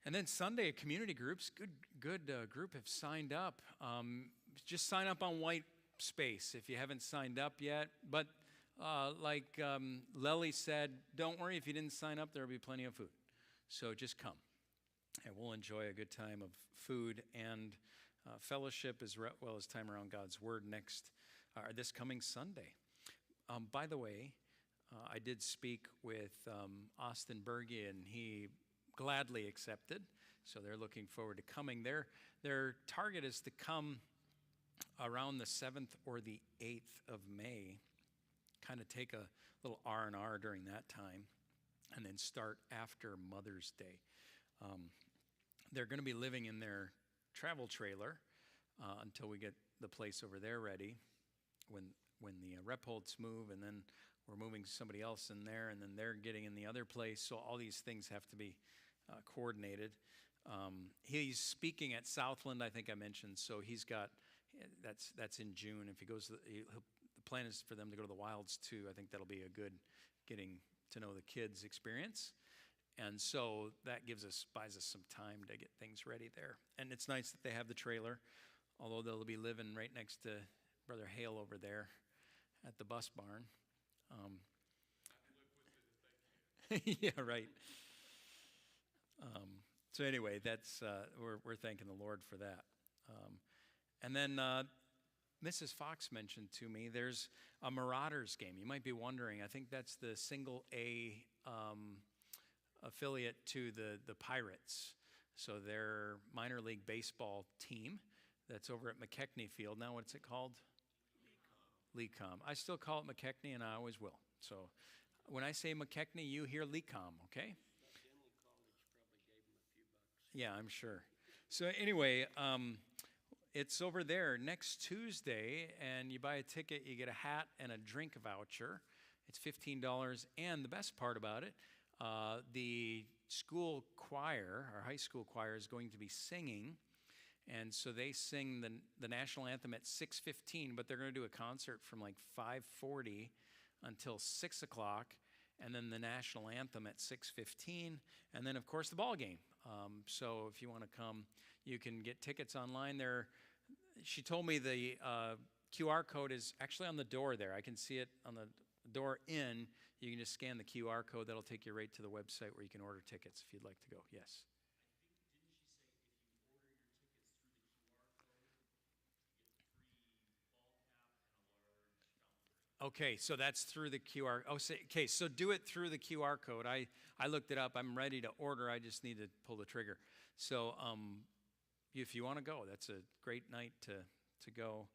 And then Sunday, community groups, good group have signed up. Just sign up on White Space if you haven't signed up yet. But like Lely said, don't worry if you didn't sign up, there will be plenty of food. So just come, and we'll enjoy a good time of food and fellowship as well as time around God's Word this coming Sunday. By the way, I did speak with Austin Berge, and he gladly accepted, so they're looking forward to coming. Their target is to come around the 7th or the 8th of May, kind of take a little R&R during that time, and then start after Mother's Day. They're going to be living in their travel trailer until we get the place over there ready, when the rep holds move, and then we're moving somebody else in there, and then they're getting in the other place. So all these things have to be coordinated. He's speaking at Southland, I think I mentioned. So he's got that's in June. If he goes, the plan is for them to go to the Wilds too. I think that'll be a good getting to know the kids experience. And so that buys us some time to get things ready there. And it's nice that they have the trailer, although they'll be living right next to Brother Hale over there at the bus barn. Yeah, right. So anyway, that's we're thanking the Lord for that. And then Mrs. Fox mentioned to me there's a Marauders game. You might be wondering. I think that's the single A affiliate to the Pirates. So their minor league baseball team that's over at McKechnie Field. Now what's it called? Lecom. I still call it McKechnie, and I always will. So when I say McKechnie, you hear Lecom, okay? Yeah, I'm sure. So anyway, it's over there next Tuesday, and you buy a ticket, you get a hat and a drink voucher. It's $15, and the best part about it, the school choir, our high school choir, is going to be singing. And so they sing the national anthem at 6:15, but they're going to do a concert from like 5:40 until 6 o'clock, and then the national anthem at 6:15, and then, of course, the ball game. So if you want to come, you can get tickets online there. She told me the QR code is actually on the door there. I can see it on the door in. You can just scan the QR code. That'll take you right to the website where you can order tickets if you'd like to go. Yes? Okay, so that's through the QR. Okay, so do it through the QR code. I looked it up. I'm ready to order. I just need to pull the trigger. So if you want to go, that's a great night to go.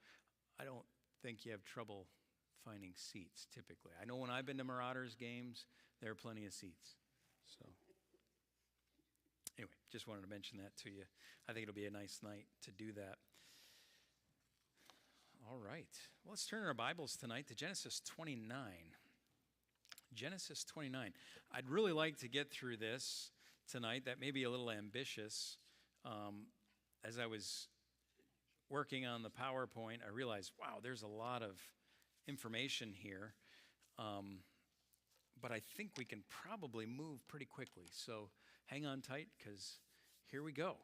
I don't think you have trouble finding seats typically. I know when I've been to Marauders games, there are plenty of seats. So anyway, just wanted to mention that to you. I think it'll be a nice night to do that. All right. Well, let's turn our Bibles tonight to Genesis 29. Genesis 29. I'd really like to get through this tonight. That may be a little ambitious. As I was working on the PowerPoint, I realized, wow, there's a lot of information here. But I think we can probably move pretty quickly. So hang on tight, because here we go.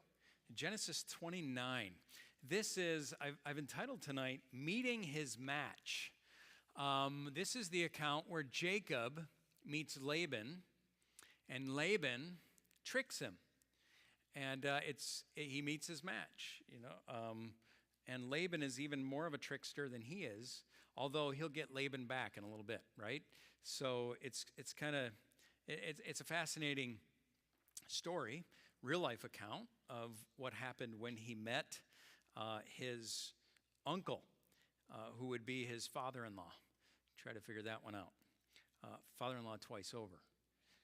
Genesis 29. This is, I've entitled tonight, Meeting His Match. This is the account where Jacob meets Laban, and Laban tricks him. And he meets his match, you know. And Laban is even more of a trickster than he is, although he'll get Laban back in a little bit, right? So it's a fascinating story, real life account of what happened when he met his uncle, who would be his father-in-law. Try to figure that one out. Father-in-law twice over.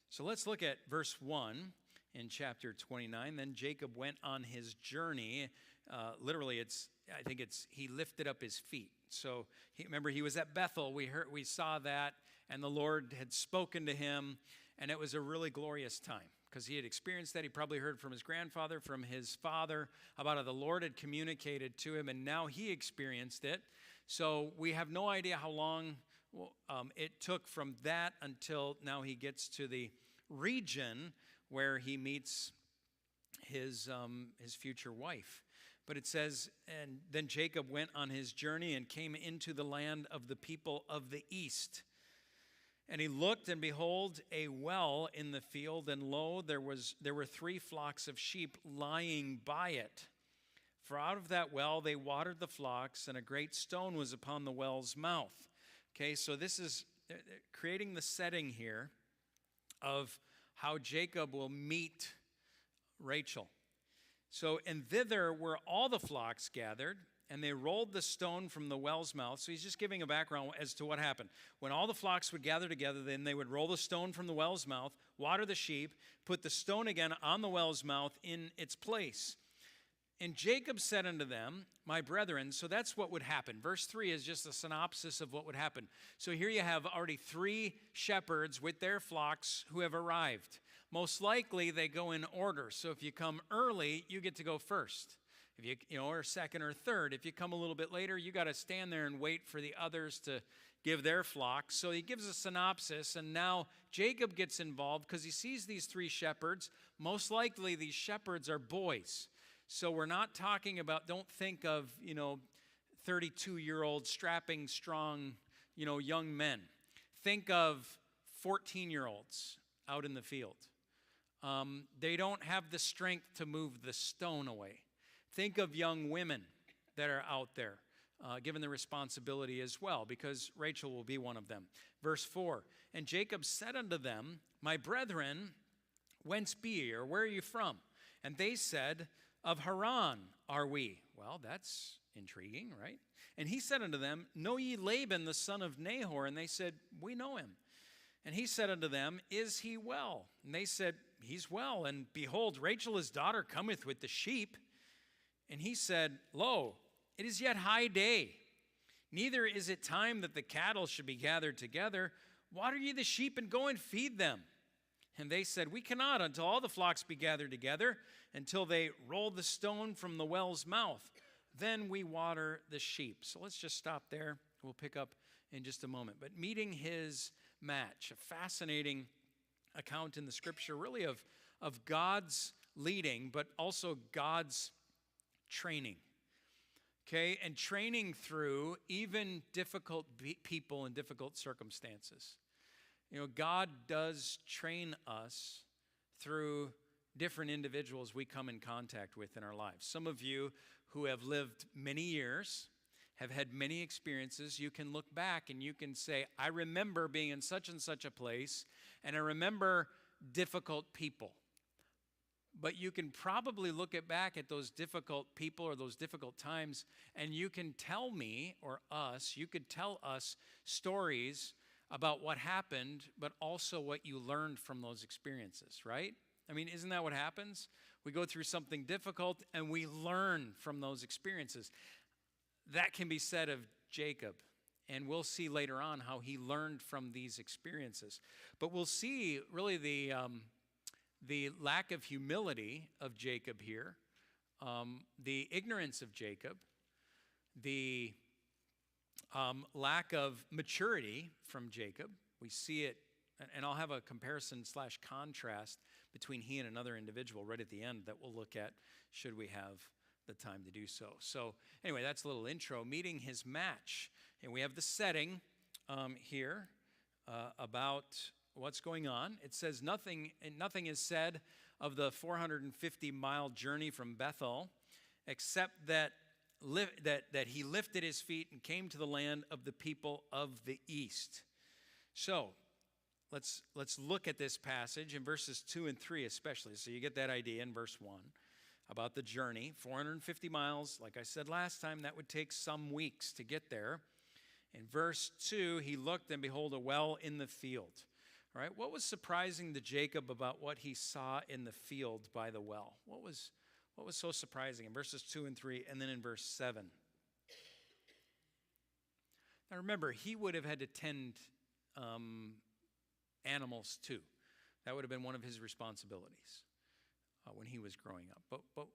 So let's look at verse 1 in chapter 29. Then Jacob went on his journey. Literally, he lifted up his feet. So remember, he was at Bethel. We saw that, and the Lord had spoken to him, and it was a really glorious time, because he had experienced that. He probably heard from his grandfather, from his father, about how the Lord had communicated to him, and now he experienced it. So we have no idea how long it took from that until now he gets to the region where he meets his future wife. But it says, and then Jacob went on his journey and came into the land of the people of the east. And he looked, and behold, a well in the field, and lo, there were 3 flocks of sheep lying by it. For out of that well they watered the flocks, and a great stone was upon the well's mouth. Okay, so this is creating the setting here of how Jacob will meet Rachel. So, and thither were all the flocks gathered, and they rolled the stone from the well's mouth. So he's just giving a background as to what happened. When all the flocks would gather together, then they would roll the stone from the well's mouth, water the sheep, put the stone again on the well's mouth in its place. And Jacob said unto them, my brethren, so that's what would happen. Verse 3 is just a synopsis of what would happen. So here you have already 3 shepherds with their flocks who have arrived. Most likely they go in order. So if you come early, you get to go first. If you or second or third. If you come a little bit later, you got to stand there and wait for the others to give their flocks. So he gives a synopsis, and now Jacob gets involved because he sees these 3 shepherds. Most likely these shepherds are boys. So we're not talking about, don't think of, 32-year-old strapping, strong, young men. Think of 14-year-olds out in the field. They don't have the strength to move the stone away. Think of young women that are out there, given the responsibility as well, because Rachel will be one of them. Verse 4, and Jacob said unto them, my brethren, whence be ye, or where are you from? And they said, of Haran are we. Well, that's intriguing, right? And he said unto them, know ye Laban the son of Nahor? And they said, we know him. And he said unto them, is he well? And they said, he's well. And behold, Rachel his daughter cometh with the sheep. And he said, lo, it is yet high day. Neither is it time that the cattle should be gathered together. Water ye the sheep and go and feed them. And they said, we cannot until all the flocks be gathered together, until they roll the stone from the well's mouth. Then we water the sheep. So let's just stop there. We'll pick up in just a moment. But meeting his match, a fascinating account in the scripture, really of God's leading, but also God's training. Okay, and training through even difficult people and difficult circumstances. God does train us through different individuals we come in contact with in our lives. Some of you who have lived many years, have had many experiences, you can look back and you can say, I remember being in such and such a place, and I remember difficult people. But you can probably look back at those difficult people or those difficult times, and you can tell me or us, you could tell us stories about what happened, but also what you learned from those experiences, right? I mean, isn't that what happens? We go through something difficult and we learn from those experiences. That can be said of Jacob, and we'll see later on how he learned from these experiences. But we'll see really the lack of humility of Jacob here, the ignorance of Jacob, the lack of maturity from Jacob. We see it, and I'll have a comparison/contrast between he and another individual right at the end that we'll look at should we have the time to do so. So anyway, that's a little intro, meeting his match. And we have the setting here about what's going on. It says nothing is said of the 450-mile journey from Bethel, except that he lifted his feet and came to the land of the people of the east. So let's look at this passage in verses 2 and 3 especially. So you get that idea in verse 1 about the journey. 450 miles, like I said last time, that would take some weeks to get there. In verse 2, he looked, and behold, a well in the field. All right, what was surprising to Jacob about what he saw in the field by the well? What was so surprising in verses 2 and 3, and then in verse 7? Now remember, he would have had to tend animals too. That would have been one of his responsibilities when he was growing up. But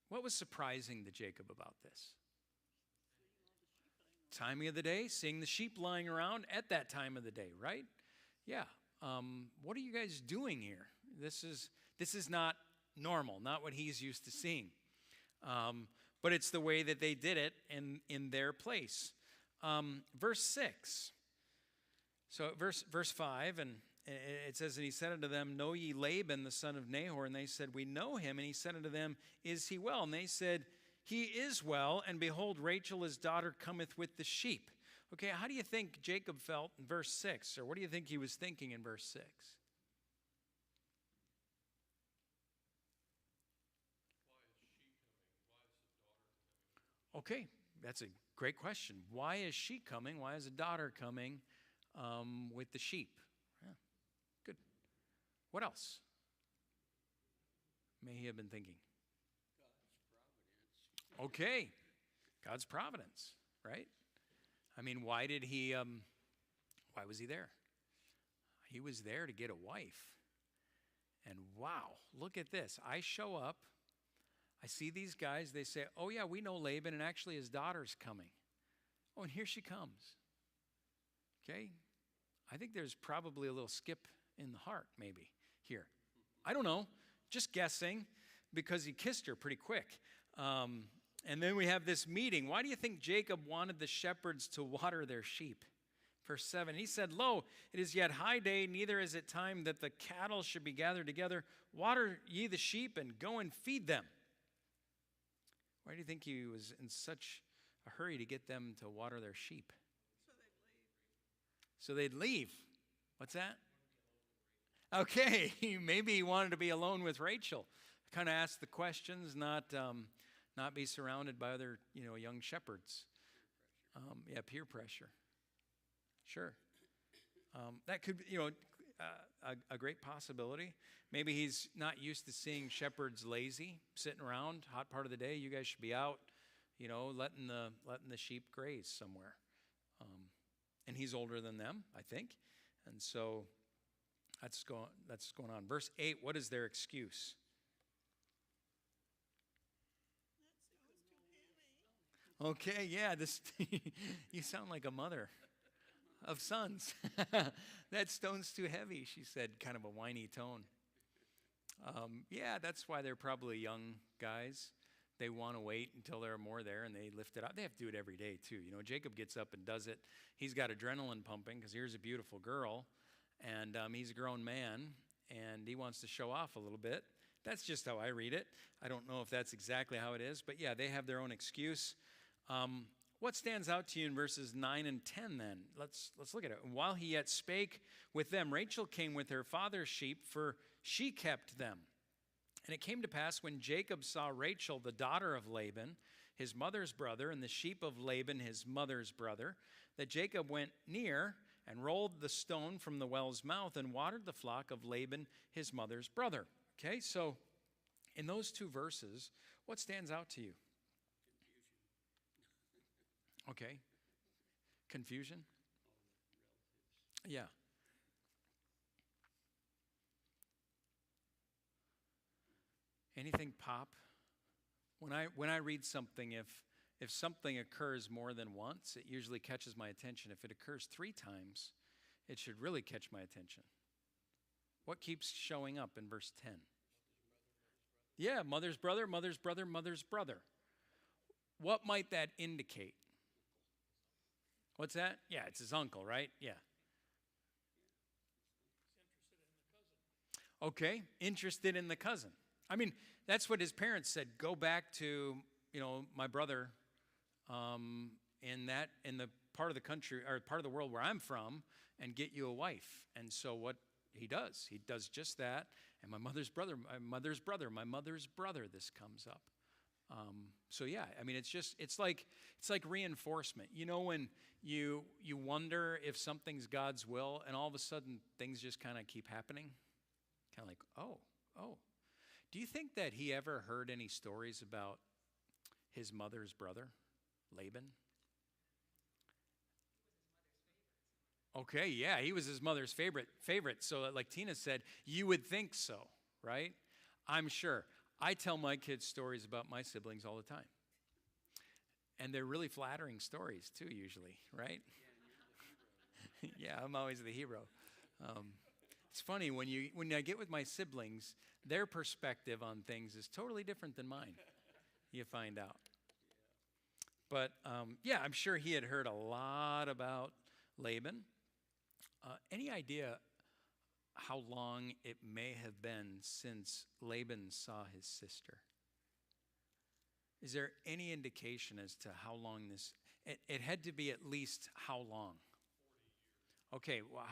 what was surprising to Jacob about this? Timing of the day, seeing the sheep lying around at that time of the day, right? Yeah. What are you guys doing here? This is not normal, not what he's used to seeing. But it's the way that they did it in their place. Verse 6. So verse 5, and it says, and he said unto them, know ye Laban the son of Nahor? And they said, we know him. And he said unto them, is he well? And they said, he is well, and behold, Rachel his daughter cometh with the sheep. Okay, how do you think Jacob felt in verse 6? Or what do you think he was thinking in verse 6? Okay, that's a great question. Why is she coming? Why is a daughter coming with the sheep? Yeah, good. What else may he have been thinking? Okay, God's providence, right? I mean, why was he there? He was there to get a wife. And wow, look at this. I show up. I see these guys, they say, oh yeah, we know Laban, and actually his daughter's coming. Oh, and here she comes. Okay? I think there's probably a little skip in the heart, maybe, here. I don't know, just guessing, because he kissed her pretty quick. And then we have this meeting. Why do you think Jacob wanted the shepherds to water their sheep? Verse 7, he said, lo, it is yet high day, neither is it time that the cattle should be gathered together. Water ye the sheep, and go and feed them. Why do you think he was in such a hurry to get them to water their sheep? So they'd leave. What's that? Okay, maybe he wanted to be alone with Rachel. Kind of ask the questions, not be surrounded by other, young shepherds. Peer pressure. Sure. That could be, a great possibility. Maybe he's not used to seeing shepherds lazy, sitting around, hot part of the day. You guys should be out, letting the sheep graze somewhere. And he's older than them, I think. And so that's going on. Verse 8, what is their excuse? Okay, yeah, you sound like a mother of sons. That stone's too heavy, she said, kind of a whiny tone. That's why they're probably young guys. They want to wait until there are more there, and they lift it up. They have to do it every day, too. Jacob gets up and does it. He's got adrenaline pumping because here's a beautiful girl, and he's a grown man, and he wants to show off a little bit. That's just how I read it. I don't know if that's exactly how it is, but yeah, they have their own excuse. What stands out to you in verses 9 and 10 then? Let's look at it. While he yet spake with them, Rachel came with her father's sheep, for she kept them. And it came to pass when Jacob saw Rachel, the daughter of Laban, his mother's brother, and the sheep of Laban, his mother's brother, that Jacob went near and rolled the stone from the well's mouth and watered the flock of Laban, his mother's brother. Okay, so in those two verses, what stands out to you? Okay. Confusion? Yeah. Anything pop? When I read something, if something occurs more than once, it usually catches my attention. If it occurs 3 times, it should really catch my attention. What keeps showing up in verse 10? Yeah, mother's brother, mother's brother, mother's brother. What might that indicate? What's that? Yeah, it's his uncle, right? Yeah. Okay, interested in the cousin. I mean, that's what his parents said. Go back to, my brother in the part of the country or part of the world where I'm from and get you a wife. And so what he does just that. And my mother's brother, this comes up. It's like reinforcement. When you wonder if something's God's will, and all of a sudden things just kind of keep happening, kind of like, oh. Do you think that he ever heard any stories about his mother's brother, Laban? Okay, yeah, he was his mother's favorite. So like Tina said, you would think so, right? I'm sure. I tell my kids stories about my siblings all the time. And they're really flattering stories too, usually, right? Yeah, I'm always the hero. It's funny when I get with my siblings, their perspective on things is totally different than mine. You find out. But yeah, I'm sure he had heard a lot about Laban. Any idea how long it may have been since Laban saw his sister? Is there any indication as to how long this? It had to be at least how long? 40 years. Okay, well,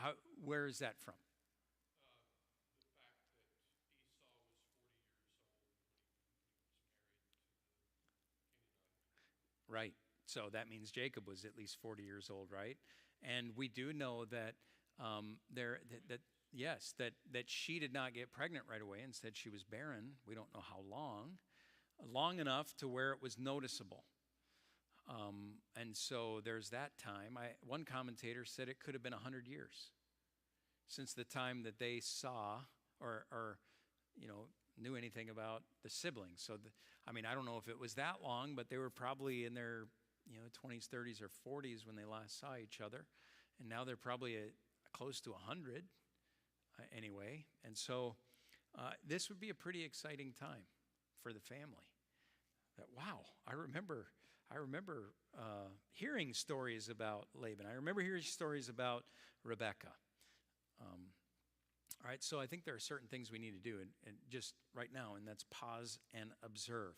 where is that from? The fact that Esau was 40 years old when he was married to the Canaanite. Right. So that means Jacob was at least 40 years old, right? And we do know that that she did not get pregnant right away. Instead, she was barren. We don't know how long enough to where it was noticeable. And so there's that time. One commentator said it could have been 100 years since the time that they saw or knew anything about the siblings. So, I don't know if it was that long, but they were probably in their 20s, 30s, or 40s when they last saw each other. And now they're probably close to 100 anyway. And so this would be a pretty exciting time for the family. That, wow, I remember hearing stories about Laban. I remember hearing stories about Rebekah. All right, so I think there are certain things we need to do and just right now, and that's pause and observe.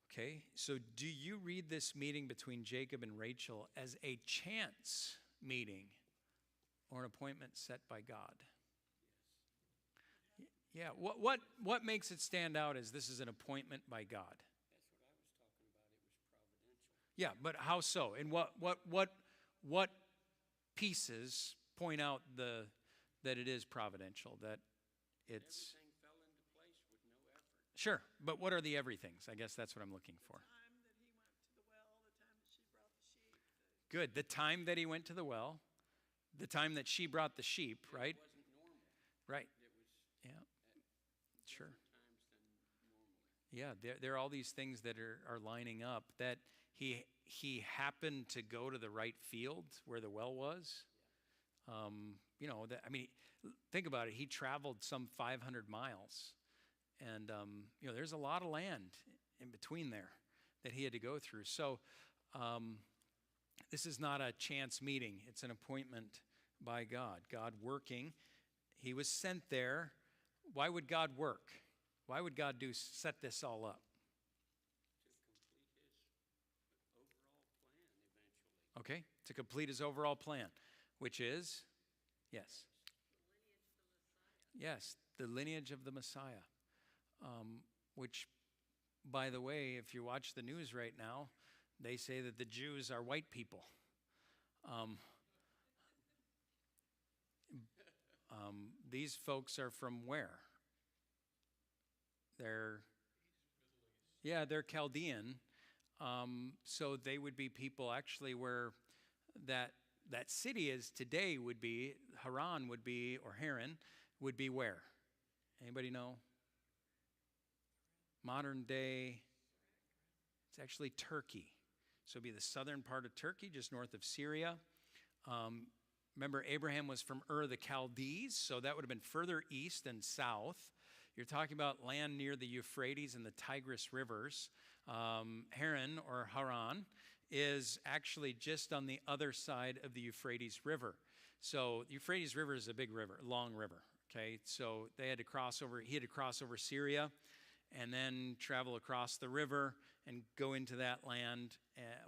Okay, so do you read this meeting between Jacob and Rachel as a chance meeting or an appointment set by God? Yeah, what makes it stand out is this is an appointment by God. That's what I was talking about. It was providential. Yeah, but how so? And what pieces point out that it is providential, that it's... Everything fell into place with no effort. Sure, but what are the everythings? I guess that's what I'm looking for. The time that he went to the well, the time that she brought the sheep. Good, the time that she brought the sheep, right? It wasn't normal. Right. It was Yeah. Sure. times than normally. Yeah, there are all these things that are lining up, that he happened to go to the right field where the well was. Think about it. He traveled some 500 miles, and there's a lot of land in between there that he had to go through. So this is not a chance meeting. It's an appointment by God. God working. He was sent there. Why would God work? Why would God set this all up? To complete his overall plan eventually. Okay, to complete his overall plan, which is, yes. Yes, the lineage of the Messiah, which, by the way, if you watch the news right now, they say that the Jews are white people. These folks are from where? They're Chaldean. So they would be people actually where that city is today would be, Haran would be, or Haran would be where? Anybody know? Modern day, it's actually Turkey. So it'd be the southern part of Turkey, just north of Syria. Remember, Abraham was from Ur the Chaldees, so that would have been further east and south. You're talking about land near the Euphrates and the Tigris rivers. Haran, or Haran, is actually just on the other side of the Euphrates River. So the Euphrates River is a big river, long river. Okay, so he had to cross over Syria and then travel across the river and go into that land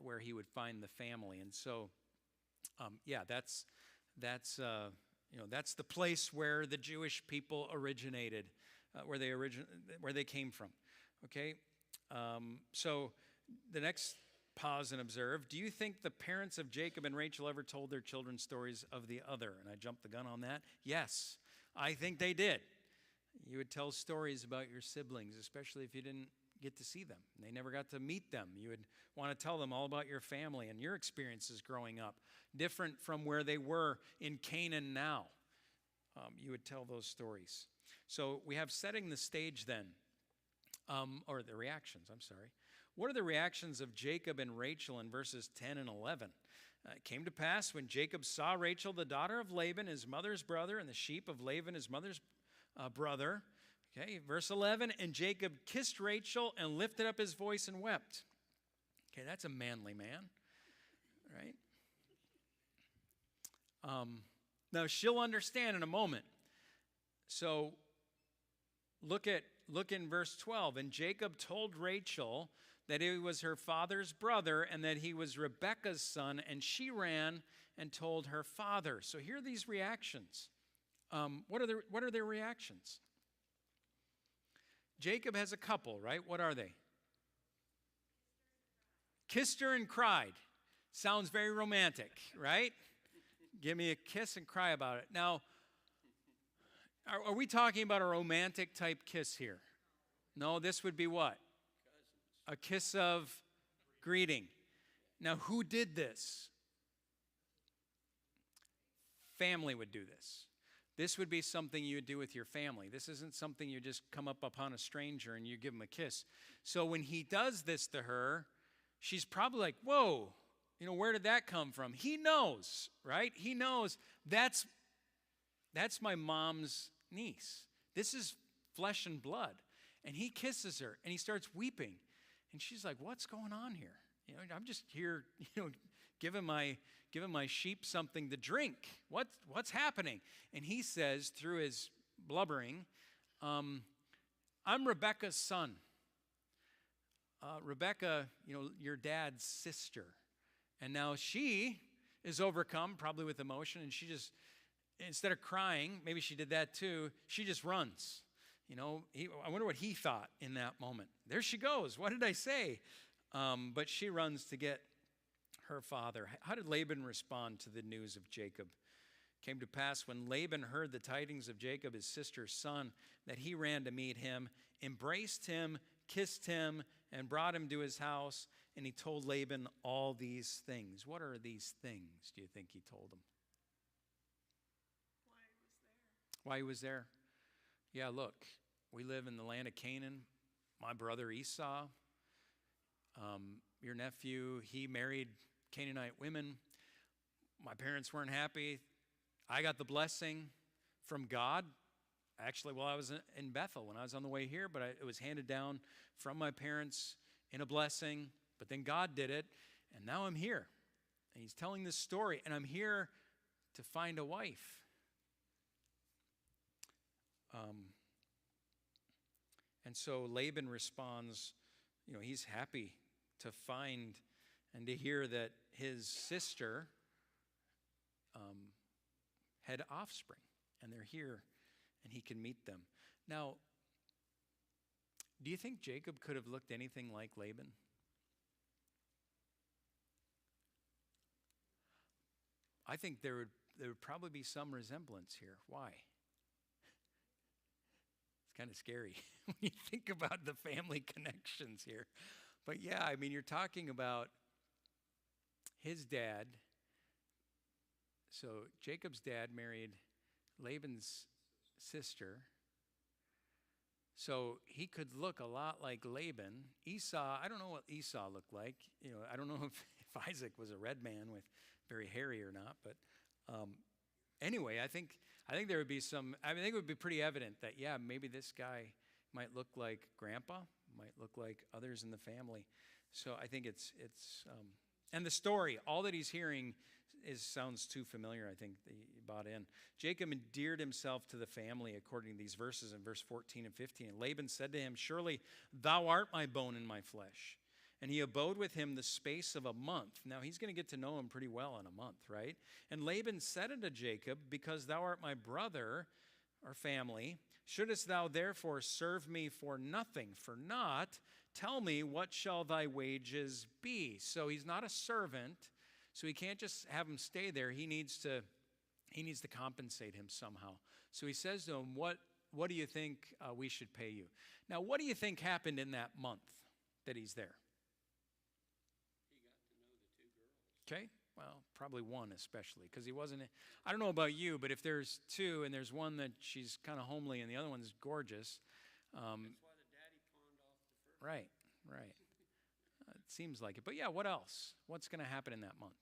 where he would find the family. And so, that's the place where the Jewish people originated, where they came from. Okay, so the next pause and observe. Do you think the parents of Jacob and Rachel ever told their children stories of the other? And I jumped the gun on that. Yes, I think they did. You would tell stories about your siblings, especially if you didn't get to see them. They never got to meet them. You would want to tell them all about your family and your experiences growing up, different from where they were in Canaan now. You would tell those stories. So we have setting the stage then, or the reactions, I'm sorry. What are the reactions of Jacob and Rachel in verses 10 and 11? It came to pass when Jacob saw Rachel, the daughter of Laban, his mother's brother, and the sheep of Laban, his mother's brother. Okay, verse 11, and Jacob kissed Rachel and lifted up his voice and wept. Okay, that's a manly man, right? Now, she'll understand in a moment. So look in verse 12. And Jacob told Rachel that he was her father's brother and that he was Rebekah's son, and she ran and told her father. So here are these reactions. What are their reactions? Jacob has a couple, right? What are they? Kissed her and cried. Sounds very romantic, right? Give me a kiss and cry about it. Now, are we talking about a romantic type kiss here? No, this would be what? A kiss of greeting. Now, who did this? Family would do this. This would be something you would do with your family. This isn't something you just come up upon a stranger and you give him a kiss. So when he does this to her, she's probably like, whoa, where did that come from? He knows, right? He knows that's my mom's niece. This is flesh and blood. And he kisses her and he starts weeping. And she's like, what's going on here? I'm just here, giving my sheep something to drink. What's happening? And he says through his blubbering, I'm Rebekah's son. Rebekah, your dad's sister. And now she is overcome, probably with emotion, and she just, instead of crying, maybe she did that too, she just runs. I wonder what he thought in that moment. There she goes. What did I say? But she runs to get her father. How did Laban respond to the news of Jacob? It came to pass when Laban heard the tidings of Jacob, his sister's son, that he ran to meet him, embraced him, kissed him, and brought him to his house. And he told Laban all these things. What are these things, do you think he told him? Why he was there? Yeah, look, we live in the land of Canaan. My brother Esau, your nephew, he married Canaanite women. My parents weren't happy. I got the blessing from God, actually, while I was in Bethel, when I was on the way here, but it was handed down from my parents in a blessing. But then God did it, and now I'm here. And he's telling this story, and I'm here to find a wife. And so Laban responds, he's happy to find and to hear that his sister had offspring, and they're here, and he can meet them. Now, do you think Jacob could have looked anything like Laban? I think there would probably be some resemblance here. Why? It's kind of scary when you think about the family connections here. But yeah, you're talking about his dad. So Jacob's dad married Laban's sister. So he could look a lot like Laban. Esau, I don't know what Esau looked like. I don't know if Isaac was a red man with very hairy or not. But anyway, I think there would be I think it would be pretty evident that, yeah, maybe this guy might look like Grandpa, might look like others in the family. So I think it's and the story, all that he's hearing sounds too familiar, I think, that he bought in. Jacob endeared himself to the family according to these verses in verse 14 and 15. And Laban said to him, surely thou art my bone and my flesh. And he abode with him the space of a month. Now he's going to get to know him pretty well in a month, right? And Laban said unto Jacob, because thou art my brother, or family, shouldest thou therefore serve me for nothing? For naught, tell me, what shall thy wages be? So he's not a servant, so he can't just have him stay there. He needs to compensate him somehow. So he says to him, what do you think we should pay you? Now, what do you think happened in that month that he's there? Okay, well, probably one especially, because he wasn't, I don't know about you, but if there's two and there's one that she's kind of homely and the other one's gorgeous. That's why the daddy pawned off the first. Right. It seems like it. But yeah, what else? What's going to happen in that month?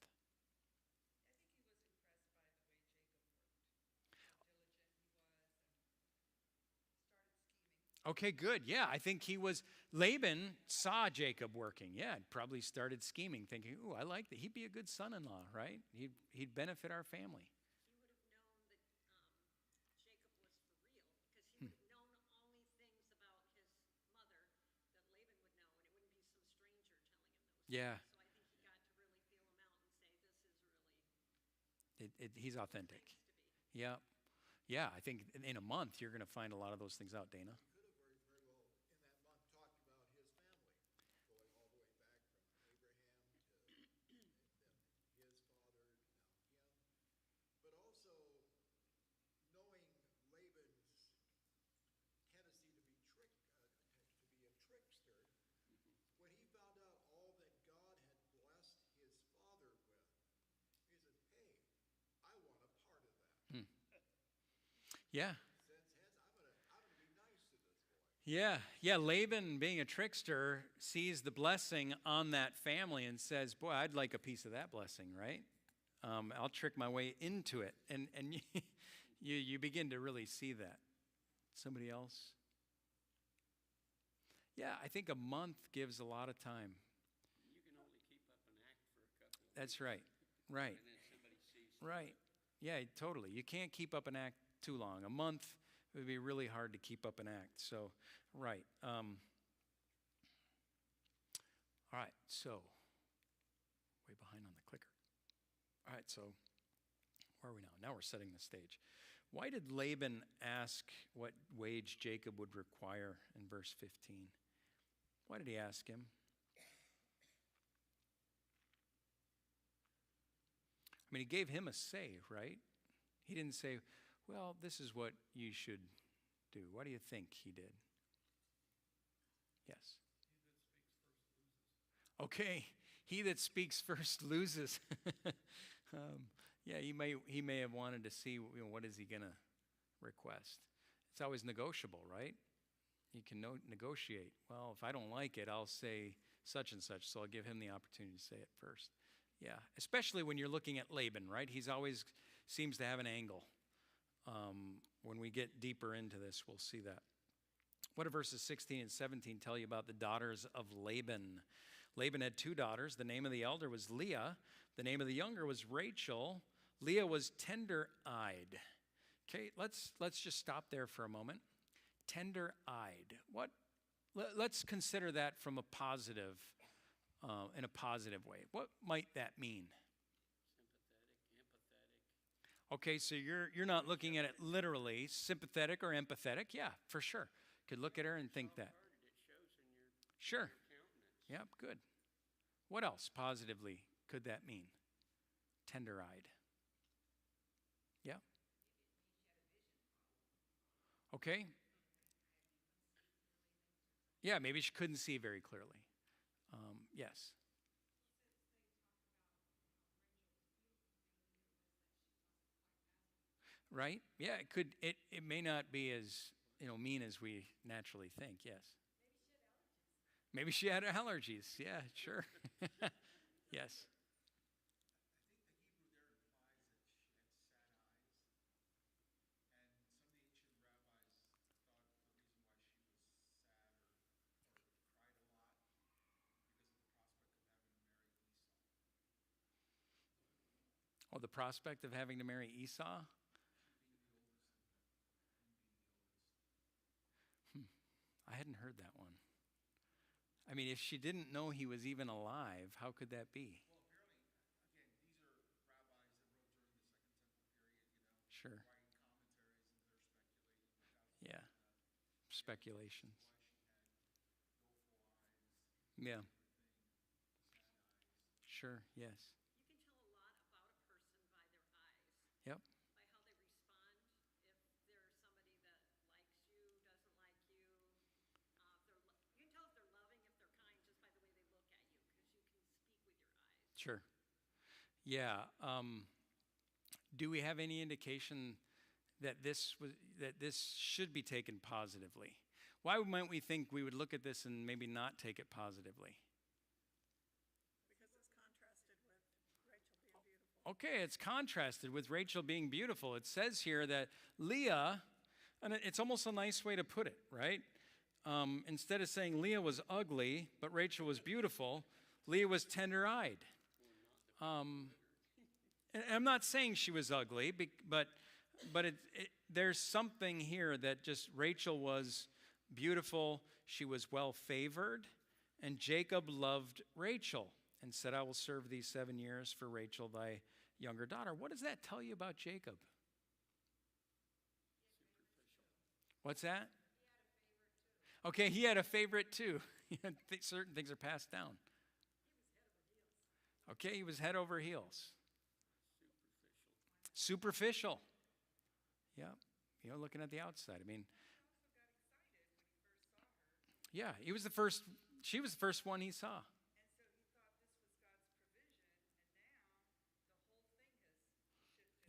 Okay, good. Yeah, I think Laban saw Jacob working. Yeah, probably started scheming, thinking, ooh, I like that. He'd be a good son-in-law, right? He'd benefit our family. He would have known that Jacob was for real, because he would have known all these things about his mother that Laban would know, and it wouldn't be some stranger telling him those Yeah. things. So I think he got to really feel him out and say, this is really He's authentic. things to be. Yeah. Yeah, I think in a month you're going to find a lot of those things out, Dana. He could have very, very well, in that month, talked about his family, going all the way back from Abraham to then his father, now him. But also knowing Laban's tendency to be to be a trickster, when he found out all that God had blessed his father with, he said, "Hey, I want a part of that." Yeah. Says, I'm gonna be nice to this boy. Yeah. Laban, being a trickster, sees the blessing on that family and says, boy, I'd like a piece of that blessing, right? I'll trick my way into it. And you begin to really see that. Somebody else? Yeah, I think a month gives a lot of time. You can only keep up an act for a couple of That's weeks, right. Right. and then somebody sees Right. Yeah, totally. You can't keep up an act too long. A month would be really hard to keep up an act. So, right. All right. So, way behind on the clicker. All right. So, where are we now? Now we're setting the stage. Why did Laban ask what wage Jacob would require in verse 15? Why did he ask him? I mean, he gave him a say, right? He didn't say, well, this is what you should do. What do you think he did? Yes. Okay, he that speaks first loses. Yeah, he may have wanted to see, what is he going to request. It's always negotiable, right? You can negotiate. Well, if I don't like it, I'll say such and such, so I'll give him the opportunity to say it first. Yeah, especially when you're looking at Laban, right? He's always seems to have an angle. When we get deeper into this, we'll see that. What do verses 16 and 17 tell you about the daughters of Laban? Laban had two daughters. The name of the elder was Leah. The name of the younger was Rachel. Leah was tender-eyed. Okay, let's just stop there for a moment. Tender-eyed. What? Let's consider that from a positive, in a positive way. What might that mean? sympathetic, empathetic. Okay, so you're not looking at it literally, sympathetic or empathetic. Yeah, for sure. Could look at her and think that. It shows in your Sure. countenance. Yep, good. What else positively could that mean? Tender-eyed. Yeah. Okay. Yeah, maybe she couldn't see very clearly. Yes. Right? Yeah, it could. It may not be as mean as we naturally think. Yes. Maybe she had allergies. Yeah, sure. Yes. Oh, the prospect of having to marry Esau? I hadn't heard that one. I mean, if she didn't know he was even alive, how could that be? Well, apparently, again, these are rabbis that wrote during the Second Temple period, Sure. writing commentaries, and they're speculating. Yeah. Speculations. Why she had Yeah. beautiful eyes, Sure. Yes. You can tell a lot about a person by their eyes. Yep. By how they respond. If they're somebody that likes you, doesn't like you. You can tell if they're loving, if they're kind, just by the way they look at you, because you can speak with your eyes. Sure. Yeah. Do we have any indication that this should be taken positively? Why might we think we would look at this and maybe not take it positively? Because it's contrasted with Rachel being beautiful. Okay, it's contrasted with Rachel being beautiful. It says here that Leah, and it's almost a nice way to put it, right? instead of saying Leah was ugly, but Rachel was beautiful, Leah was tender-eyed. And I'm not saying she was ugly, but there's something here that just Rachel was beautiful, she was well-favored, and Jacob loved Rachel and said, I will serve thee 7 years for Rachel, thy younger daughter. What does that tell you about Jacob? What's that? Okay, he had a favorite too. Certain things are passed down. Okay, he was head over heels. Superficial. Yeah, looking at the outside. I mean, yeah, he was the first. She was the first one he saw.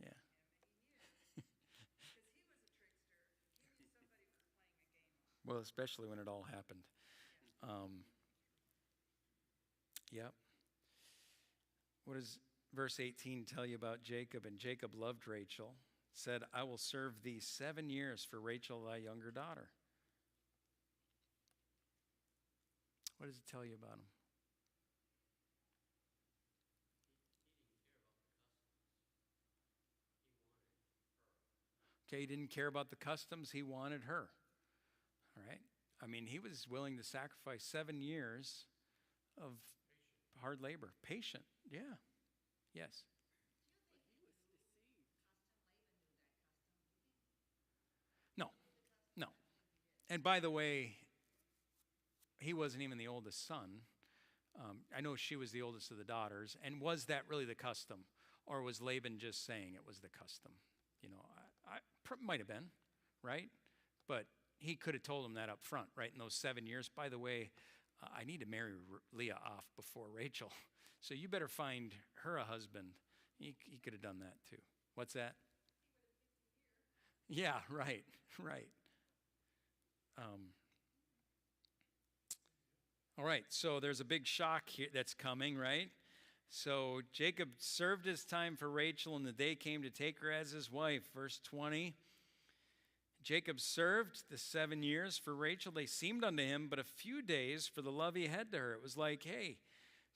Yeah. Well, especially when it all happened. Yep. What does verse 18 tell you about Jacob? And Jacob loved Rachel, said, I will serve thee 7 years for Rachel, thy younger daughter. What does it tell you about him? Okay, he didn't care about the customs. He wanted her. All right? I mean, he was willing to sacrifice 7 years of hard labor. Patient, yeah. Yes. No. And by the way, he wasn't even the oldest son. I know she was the oldest of the daughters. And was that really the custom? Or was Laban just saying it was the custom? Might have been, right? But he could have told him that up front, right? In those 7 years. By the way, I need to marry Leah off before Rachel. So you better find her a husband. He could have done that too. What's that? Yeah, right. All right, so there's a big shock here that's coming, right? So Jacob served his time for Rachel, and the day came to take her as his wife. Verse 20. Jacob served the 7 years for Rachel. They seemed unto him but a few days for the love he had to her. It was like, hey,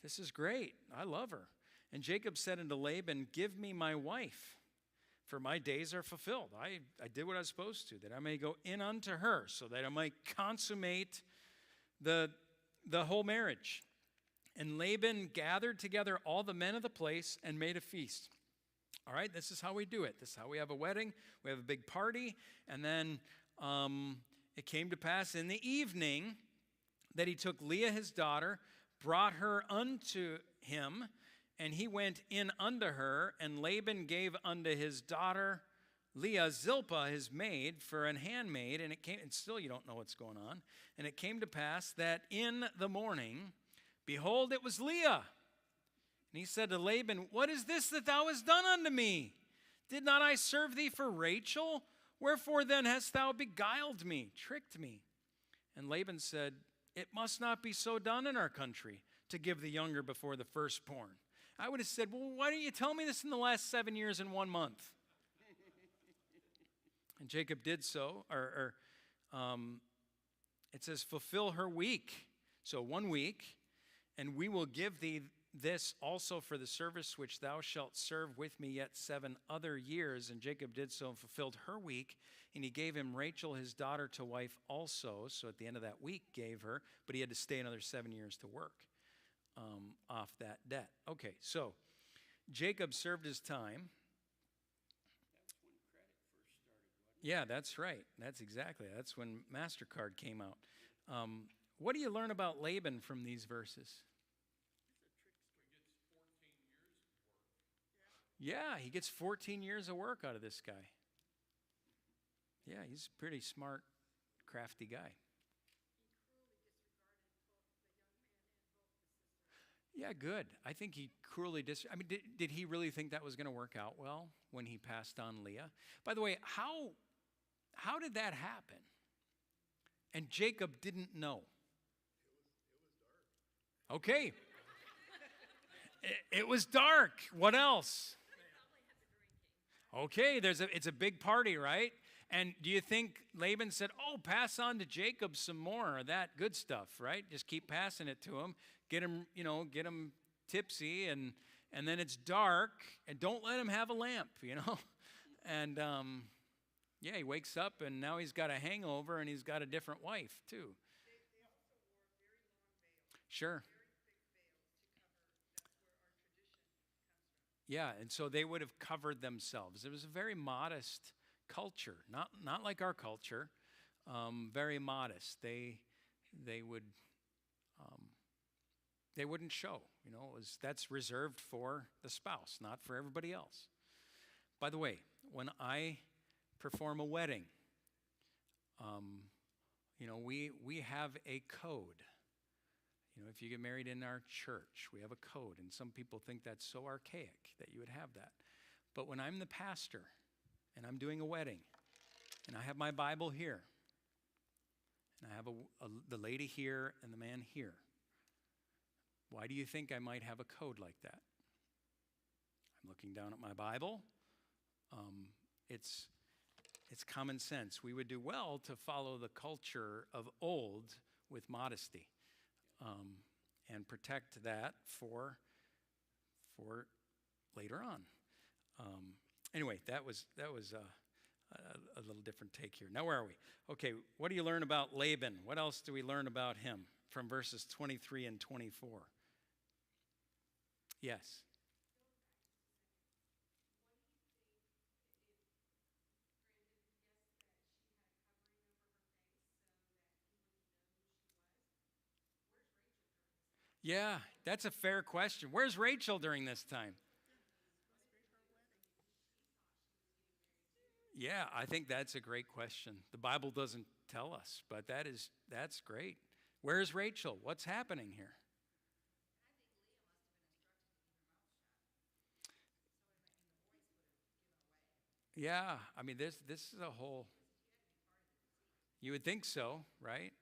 this is great. I love her. And Jacob said unto Laban, give me my wife, for my days are fulfilled. I did what I was supposed to, that I may go in unto her, so that I might consummate the whole marriage. And Laban gathered together all the men of the place and made a feast. All right, this is how we do it. This is how we have a wedding. We have a big party. And then it came to pass in the evening that he took Leah his daughter, brought her unto him, and he went in unto her, and Laban gave unto his daughter Leah Zilpah his maid for an handmaid, and still you don't know what's going on. And it came to pass that in the morning, behold, it was Leah. And he said to Laban, what is this that thou hast done unto me? Did not I serve thee for Rachel? Wherefore then hast thou beguiled me, tricked me? And Laban said, it must not be so done in our country, to give the younger before the firstborn. I would have said, well, why don't you tell me this in the last 7 years and 1 month? And Jacob did so, it says, fulfill her week. So 1 week, and we will give thee this also for the service which thou shalt serve with me yet 7 other years. And Jacob did so and fulfilled her week, and he gave him Rachel his daughter to wife also. So at the end of that week gave her, but he had to stay another 7 years to work off that debt. Okay, so Jacob served his time. Yeah, that's right. That's when MasterCard came out. What do you learn about Laban from these verses? Yeah, he gets 14 years of work out of this guy. Yeah, he's a pretty smart, crafty guy. Yeah, good. I think he cruelly did he really think that was going to work out well when he passed on Leah? By the way, how did that happen? And Jacob didn't know. Okay. It was dark. What else? Okay, it's a big party, right? And do you think Laban said, oh, pass on to Jacob some more of that good stuff, right? Just keep passing it to him. Get him tipsy, and then it's dark, and don't let him have a lamp, And yeah, he wakes up, and now he's got a hangover, and he's got a different wife, too. They also wore very long veils, Sure. very thick veils to cover. That's where our tradition comes from. Yeah, and so they would have covered themselves. It was a very modest culture, not like our culture, very modest. They wouldn't show. That's reserved for the spouse, not for everybody else. By the way, when I perform a wedding, we have a code. If you get married in our church, we have a code, and some people think that's so archaic that you would have that. But when I'm the pastor and I'm doing a wedding, and I have my Bible here, and I have the lady here and the man here, why do you think I might have a code like that? I'm looking down at my Bible. It's common sense. We would do well to follow the culture of old with modesty, and protect that for later on. Anyway, that was a little different take here. Now, where are we? Okay, what do you learn about Laban? What else do we learn about him from verses 23 and 24? Yes. Yeah, that's a fair question. Where's Rachel during this time? Yeah, I think that's a great question. The Bible doesn't tell us, but that's great. Where's Rachel? What's happening here? Yeah, I mean, this is a whole. You would think so, right?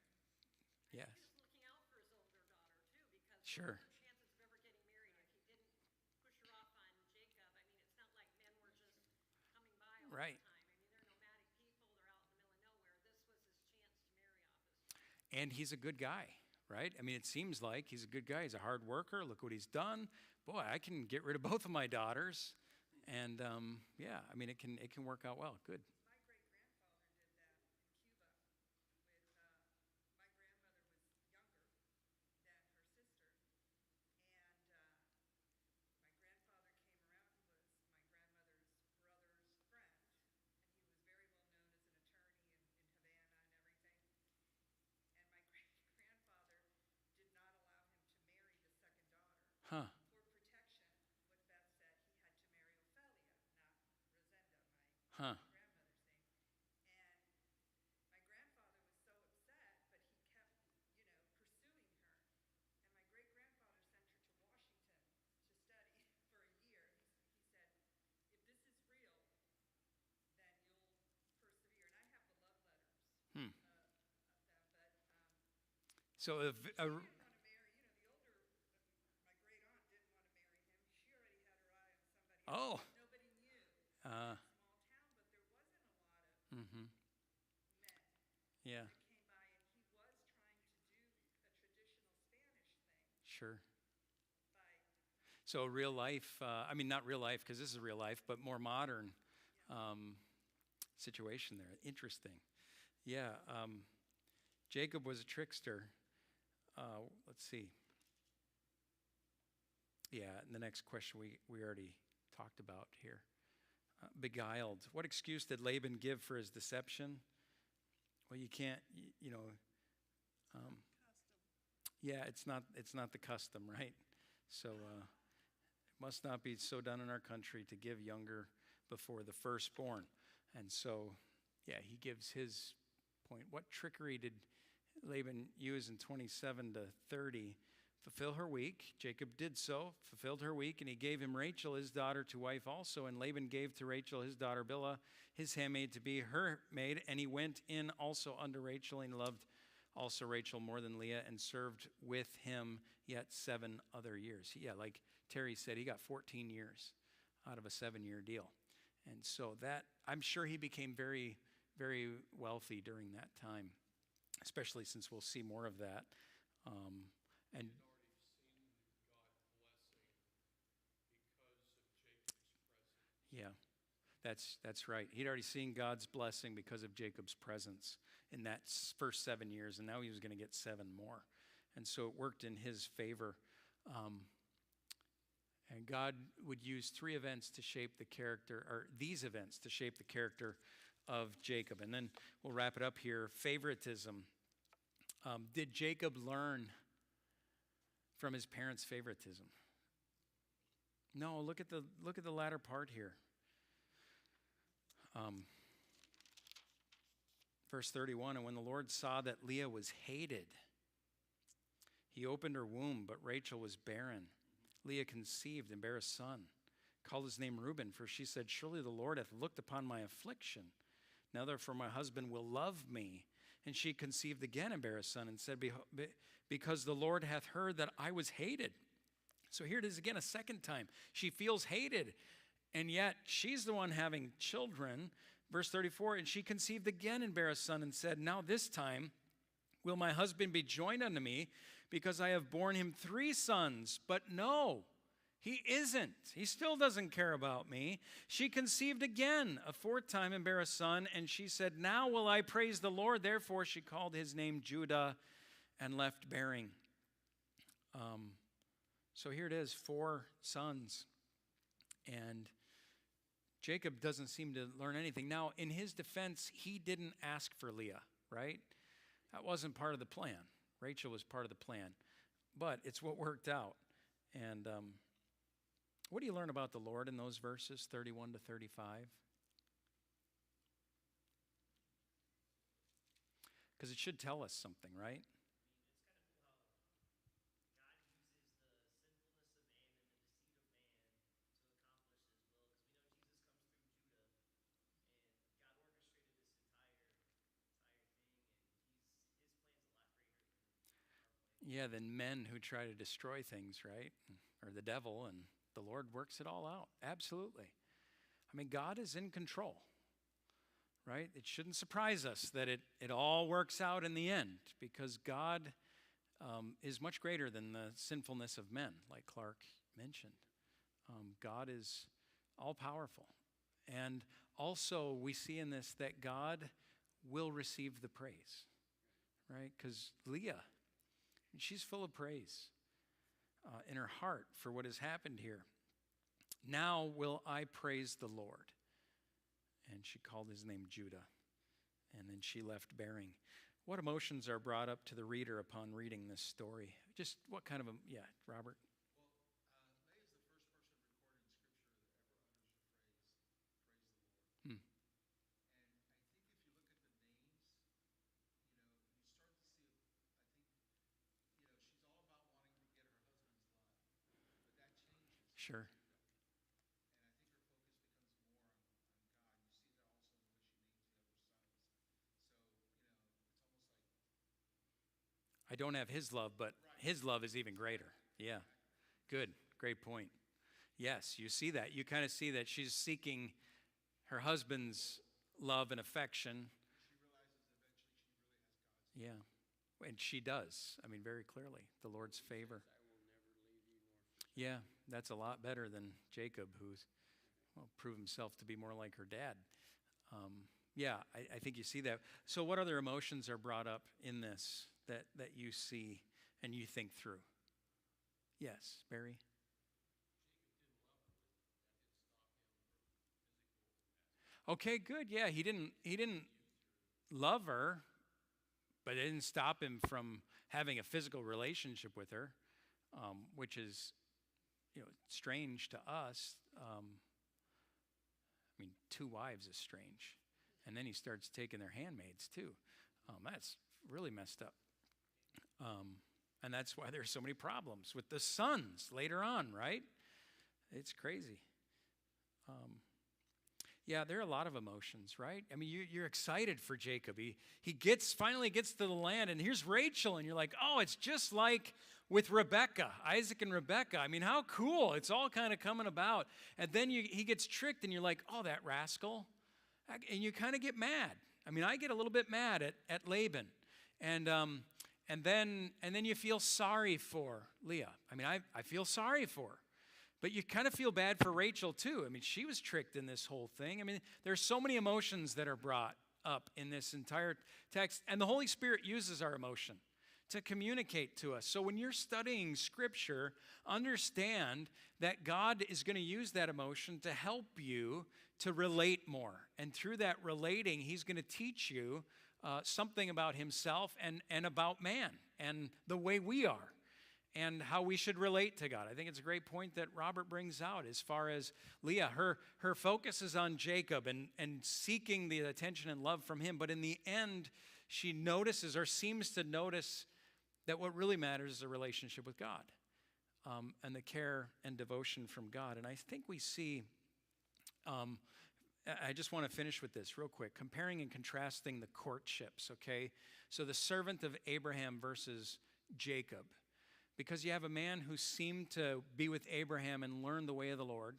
Yes. He was looking out for his older daughter, too, because Sure. what were her chances of ever getting married if he didn't push her off on Jacob? I mean, it's not like men were just coming by all Right. the time. I mean, they're nomadic people. They're out in the middle of nowhere. This was his chance to marry off his. And he's a good guy, right? I mean, it seems like he's a good guy. He's a hard worker. Look what he's done. Boy, I can get rid of both of my daughters. And yeah, I mean, it can work out well. Good. My great-grandfather did that in Cuba. My grandmother was younger than her sister, and my grandfather came around. He was my grandmother's brother's friend, and he was very well known as an attorney in Havana and everything. And my great-grandfather did not allow him to marry the second daughter. Huh. For protection, what Beth said, he had to marry Ophelia, not Rosenda, Huh. grandmother's name. And my grandfather was so upset, but he kept, pursuing her. And my great-grandfather sent her to Washington to study for a year. He said, if this is real, then you'll persevere. And I have the love letters Hmm. of them. But So she didn't want to marry, the older, my great-aunt didn't want to marry him. She already had her eye on somebody Oh. else that nobody knew. Uh, Small town, but there wasn't a lot of mm-hmm. men Yeah, that came by, and he was trying to do a traditional Spanish thing sure. by, So real life, I mean, not real life, because this is real life, but more modern situation there. Interesting. Yeah, Jacob was a trickster. Let's see. Yeah, and the next question we already talked about here. Beguiled. What excuse did Laban give for his deception? Well, you can't, yeah, it's not the custom, right? So it must not be so done in our country to give younger before the firstborn. And so, yeah, he gives his point. What trickery did Laban use in 27 to 30? Fulfill her week. Jacob did so, fulfilled her week, and he gave him Rachel, his daughter, to wife also. And Laban gave to Rachel, his daughter Bilhah, his handmaid, to be her maid. And he went in also unto Rachel, and loved also Rachel more than Leah, and served with him yet 7 other years. Yeah, like Terry said, he got 14 years out of a 7-year deal. And so that, I'm sure he became very, very wealthy during that time, especially since we'll see more of that. And yeah, that's right. He'd already seen God's blessing because of Jacob's presence in that first 7 years, and now he was going to get 7 more. And so it worked in his favor. And God would use 3 events to shape the character, or these events to shape the character of Jacob. And then we'll wrap it up here. Favoritism. Did Jacob learn from his parents' favoritism? No, look at the latter part here. Verse 31, and when the Lord saw that Leah was hated, he opened her womb, but Rachel was barren. Leah conceived and bare a son, called his name Reuben, for she said, surely the Lord hath looked upon my affliction. Now therefore my husband will love me. And she conceived again and bare a son, and said, because the Lord hath heard that I was hated. So here it is again, a second time. She feels hated, and yet she's the one having children. Verse 34, and she conceived again and bare a son, and said, now this time will my husband be joined unto me, because I have borne him 3 sons. But no, he isn't. He still doesn't care about me. She conceived again a 4th time and bare a son, and she said, now will I praise the Lord. Therefore she called his name Judah and left bearing. So here it is, 4 sons. And Jacob doesn't seem to learn anything. Now, in his defense, he didn't ask for Leah, right? That wasn't part of the plan. Rachel was part of the plan. But it's what worked out. And what do you learn about the Lord in those verses, 31 to 35? Because it should tell us something, right? Yeah, than men who try to destroy things, right? Or the devil, and the Lord works it all out. Absolutely. I mean, God is in control, right? It shouldn't surprise us that it all works out in the end, because God is much greater than the sinfulness of men, like Clark mentioned. God is all-powerful. And also, we see in this that God will receive the praise, right? Because Leah, she's full of praise in her heart for what has happened here. Now will I praise the Lord. And she called his name Judah. And then she left bearing. What emotions are brought up to the reader upon reading this story? Just what kind of yeah, Robert? Leah is the first person recorded in Scripture that ever utters the phrase, praise the Lord. Hmm. And I think if you look at the names, you start to see, she's all about wanting to get her husband's love. But that changes. Sure. And I think her focus becomes more on God. You see that also in the way she names the other sons. So, it's almost like, I don't have his love, but his love is even greater. Yeah. Good. Great point. Yes, you see that. You kind of see that she's seeking her husband's love and affection. she realizes eventually she really has God's. Yeah. And she does. I mean, very clearly. The Lord's favor. Yeah, that's a lot better than Jacob, who's proved himself to be more like her dad. Yeah, I think you see that. So what other emotions are brought up in this that you see and you think through? Yes, Barry? Okay, good. Yeah, he didn't love her, but it didn't stop him from having a physical relationship with her, which is strange to us. I mean, 2 wives is strange. And then he starts taking their handmaids too. That's really messed up. And that's why there's so many problems with the sons later on, right? It's crazy. Yeah, there are a lot of emotions, right? I mean, you're excited for Jacob. He finally gets to the land, and here's Rachel, and you're like, oh, it's just like with Rebekah, Isaac and Rebekah. I mean, how cool. It's all kind of coming about. And then he gets tricked, and you're like, oh, that rascal. And you kind of get mad. I mean, I get a little bit mad at Laban. And then you feel sorry for Leah. I mean, I feel sorry for her. But you kind of feel bad for Rachel, too. I mean, she was tricked in this whole thing. I mean, there's so many emotions that are brought up in this entire text. And the Holy Spirit uses our emotion to communicate to us. So when you're studying Scripture, understand that God is going to use that emotion to help you to relate more. And through that relating, He's going to teach you something about Himself and about man and the way we are and how we should relate to God. I think it's a great point that Robert brings out as far as Leah. Her focus is on Jacob and seeking the attention and love from him. But in the end, she notices or seems to notice that what really matters is a relationship with God and the care and devotion from God. And I think we see, I just want to finish with this real quick, comparing and contrasting the courtships, okay? So the servant of Abraham versus Jacob. Because you have a man who seemed to be with Abraham and learn the way of the Lord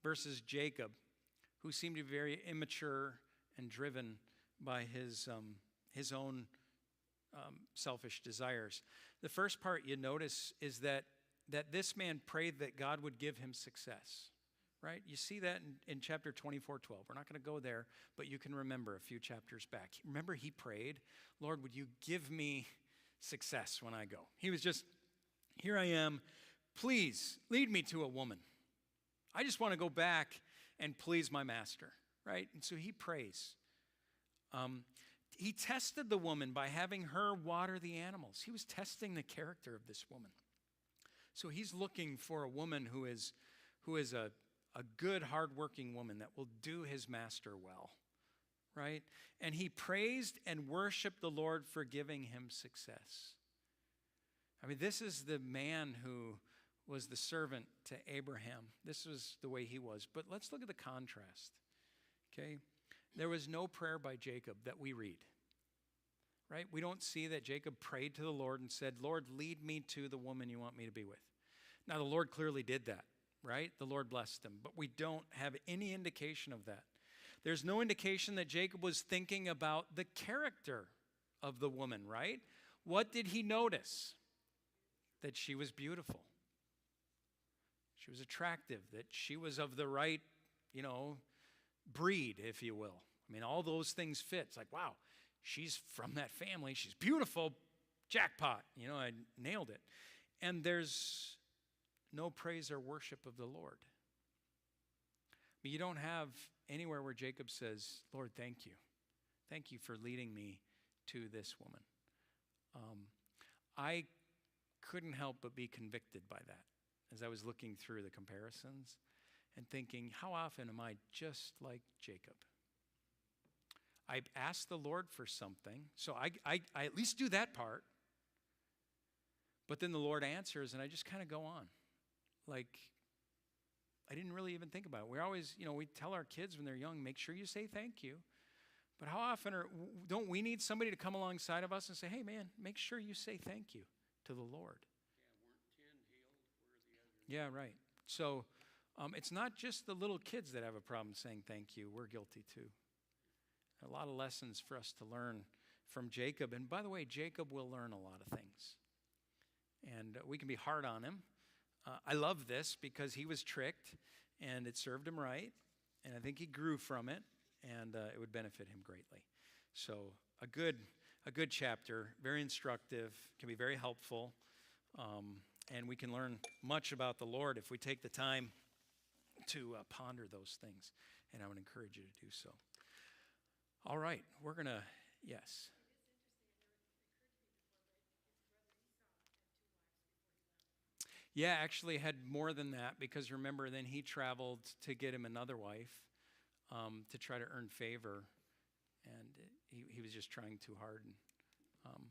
versus Jacob, who seemed to be very immature and driven by his own selfish desires. The first part you notice is that this man prayed that God would give him success, right? You see that in chapter 24:12. We're not going to go there, but you can remember a few chapters back. Remember he prayed, Lord, would you give me success when I go? He was just, here I am, please lead me to a woman. I just want to go back and please my master, right? And so he prays. He tested the woman by having her water the animals. He was testing the character of this woman. So he's looking for a woman who is a good, hardworking woman that will do his master well, right? And he praised and worshiped the Lord for giving him success. I mean, this is the man who was the servant to Abraham. This was the way he was. But let's look at the contrast, okay? There was no prayer by Jacob that we read, right? We don't see that Jacob prayed to the Lord and said, Lord, lead me to the woman you want me to be with. Now, the Lord clearly did that, right? The Lord blessed him, but we don't have any indication of that. There's no indication that Jacob was thinking about the character of the woman, right? What did he notice? That she was beautiful. She was attractive, that she was of the right, breed, if you will. I mean, all those things fit. It's like, wow, she's from that family. She's beautiful. Jackpot. I nailed it. And there's no praise or worship of the Lord. But you don't have anywhere where Jacob says, Lord, thank you. Thank you for leading me to this woman. I couldn't help but be convicted by that as I was looking through the comparisons and thinking, how often am I just like Jacob? I ask the Lord for something, so I at least do that part, but then the Lord answers and I just kind of go on. Like, I didn't really even think about it. We're always, we tell our kids when they're young, make sure you say thank you. But how often don't we need somebody to come alongside of us and say, hey man, make sure you say thank you to the Lord. Yeah, right. So it's not just the little kids that have a problem saying thank you. We're guilty too. A lot of lessons for us to learn from Jacob. And by the way, Jacob will learn a lot of things. And we can be hard on him. I love this because he was tricked and it served him right. And I think he grew from it and it would benefit him greatly. So a good chapter, very instructive, can be very helpful. And we can learn much about the Lord if we take the time to ponder those things. And I would encourage you to do so. All right, we're going to, yes. Yeah, actually had more than that because remember, then he traveled to get him another wife to try to earn favor. And he was just trying too hard. And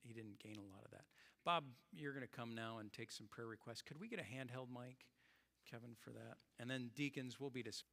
he didn't gain a lot of that. Bob, you're going to come now and take some prayer requests. Could we get a handheld mic, Kevin, for that? And then deacons will be dismissed.